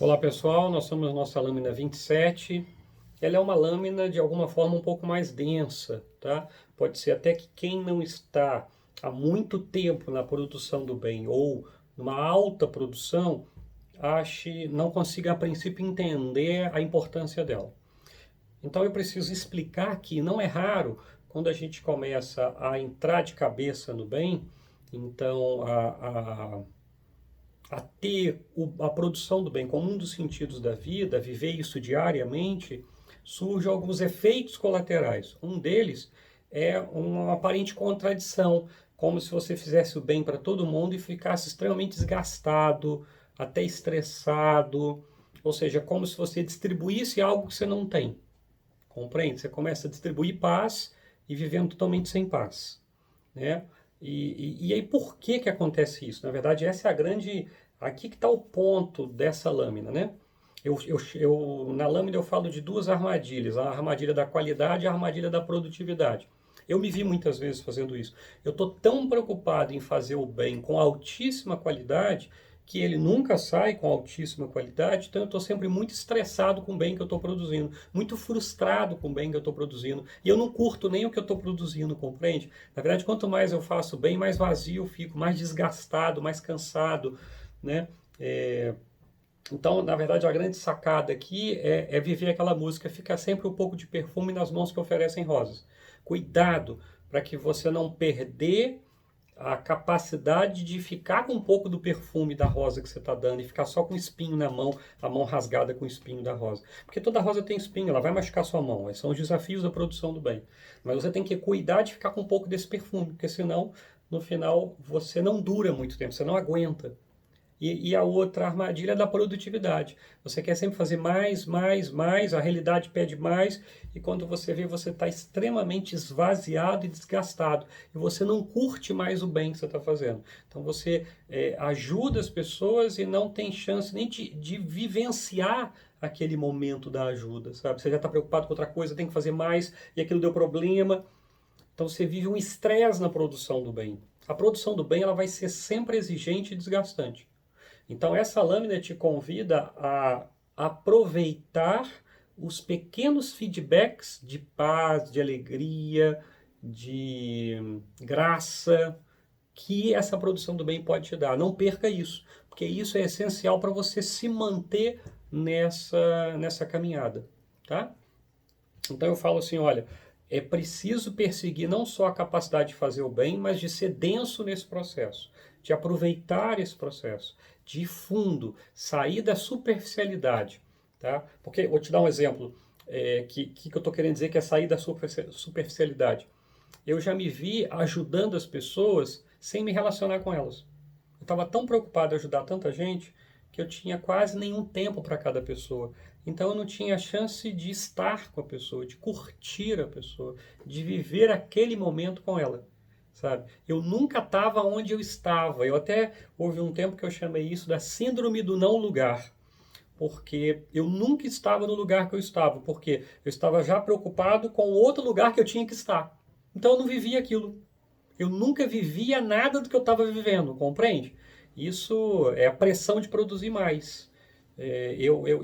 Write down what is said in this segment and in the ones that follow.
Olá pessoal, nós somos a nossa lâmina 27. Ela é uma lâmina de alguma forma um pouco mais densa, tá? Pode ser até que quem não está há muito tempo na produção do bem ou numa alta produção, não consiga a princípio entender a importância dela. Então eu preciso explicar que não é raro quando a gente começa a entrar de cabeça no bem, então a ter a produção do bem como um dos sentidos da vida, viver isso diariamente, surgem alguns efeitos colaterais. Um deles é uma aparente contradição, como se você fizesse o bem para todo mundo e ficasse extremamente desgastado, até estressado, ou seja, como se você distribuísse algo que você não tem. Compreende? Você começa a distribuir paz e vivendo totalmente sem paz, né? E aí por que que acontece isso? Na verdade, essa é a grande, aqui que está o ponto dessa lâmina, né? Na lâmina eu falo de duas armadilhas, a armadilha da qualidade e a armadilha da produtividade. Eu me vi muitas vezes fazendo isso. Eu estou tão preocupado em fazer o bem com altíssima qualidade que ele nunca sai com altíssima qualidade, então eu estou sempre muito estressado com o bem que eu estou produzindo, muito frustrado com o bem que eu estou produzindo, e eu não curto nem o que eu estou produzindo, compreende? Na verdade, quanto mais eu faço bem, mais vazio eu fico, mais desgastado, mais cansado, né? Então, na verdade, a grande sacada aqui é viver aquela música, ficar sempre um pouco de perfume nas mãos que oferecem rosas. Cuidado para que você não perder a capacidade de ficar com um pouco do perfume da rosa que você está dando e ficar só com espinho na mão, a mão rasgada com o espinho da rosa. Porque toda rosa tem espinho, ela vai machucar sua mão. Esses são os desafios da produção do bem. Mas você tem que cuidar de ficar com um pouco desse perfume, porque senão, no final, você não dura muito tempo, você não aguenta. E a outra armadilha é da produtividade. Você quer sempre fazer mais, mais, mais, a realidade pede mais, e quando você vê, você está extremamente esvaziado e desgastado, e você não curte mais o bem que você está fazendo. Então você ajuda as pessoas e não tem chance nem de vivenciar aquele momento da ajuda, sabe? Você já está preocupado com outra coisa, tem que fazer mais, e aquilo deu problema. Então você vive um estresse na produção do bem. A produção do bem ela vai ser sempre exigente e desgastante. Então, essa lâmina te convida a aproveitar os pequenos feedbacks de paz, de alegria, de graça que essa produção do bem pode te dar. Não perca isso, porque isso é essencial para você se manter nessa caminhada, tá? Então eu falo assim, olha, é preciso perseguir não só a capacidade de fazer o bem, mas de ser denso nesse processo, de aproveitar esse processo, de ir fundo, sair da superficialidade, tá? Porque, vou te dar um exemplo, que eu estou querendo dizer que é sair da superficialidade. Eu já me vi ajudando as pessoas sem me relacionar com elas. Eu estava tão preocupado em ajudar tanta gente que eu tinha quase nenhum tempo para cada pessoa. Então eu não tinha chance de estar com a pessoa, de curtir a pessoa, de viver aquele momento com ela, sabe? Eu nunca estava onde eu estava. Eu até houve um tempo que eu chamei isso da síndrome do não lugar, porque eu nunca estava no lugar que eu estava, porque eu estava já preocupado com outro lugar que eu tinha que estar. Então eu não vivia aquilo. Eu nunca vivia nada do que eu estava vivendo, compreende? Isso é a pressão de produzir mais.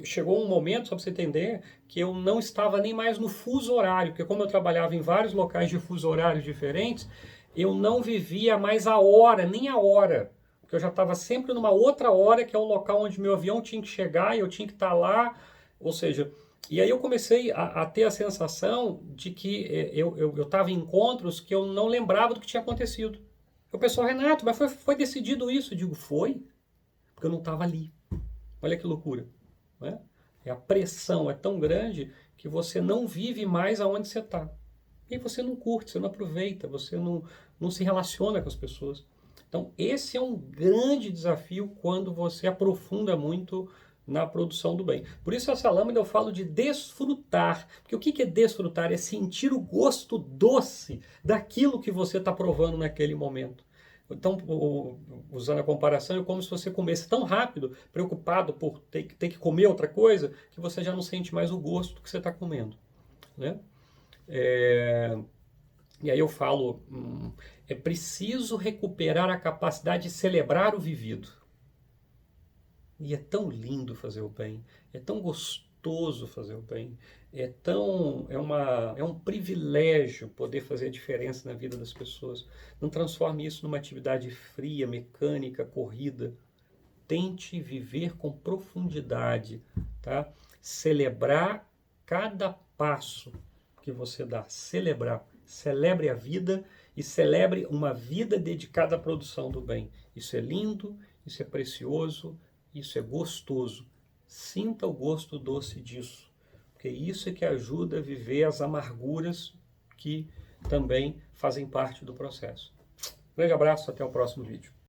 Chegou um momento, só para você entender, que eu não estava nem mais no fuso horário, porque como eu trabalhava em vários locais de fuso horários diferentes, eu não vivia mais a hora, nem a hora. Porque eu já estava sempre numa outra hora, que é o local onde meu avião tinha que chegar e eu tinha que estar lá. Ou seja, e aí eu comecei a ter a sensação de que eu estava em encontros que eu não lembrava do que tinha acontecido. O pessoal, Renato, mas foi decidido isso? Eu digo, foi? Porque eu não estava ali. Olha que loucura. Né? A pressão é tão grande que você não vive mais aonde você está. E aí você não curte, você não aproveita, você não se relaciona com as pessoas. Então, esse é um grande desafio quando você aprofunda muito na produção do bem. Por isso, essa lâmina eu falo de desfrutar. Porque o que é desfrutar? É sentir o gosto doce daquilo que você está provando naquele momento. Então, usando a comparação, é como se você comesse tão rápido, preocupado por ter que comer outra coisa, que você já não sente mais o gosto que você está comendo. Né? É, e aí eu falo, é preciso recuperar a capacidade de celebrar o vivido. E é tão lindo fazer o bem, é tão gostoso fazer o bem, é um privilégio poder fazer a diferença na vida das pessoas. Não transforme isso numa atividade fria, mecânica, corrida. Tente viver com profundidade, tá? Celebrar cada passo que você dá, celebrar. Celebre a vida e celebre uma vida dedicada à produção do bem. Isso é lindo, isso é precioso, isso é gostoso. Sinta o gosto doce disso, porque isso é que ajuda a viver as amarguras que também fazem parte do processo. Grande abraço, até o próximo vídeo.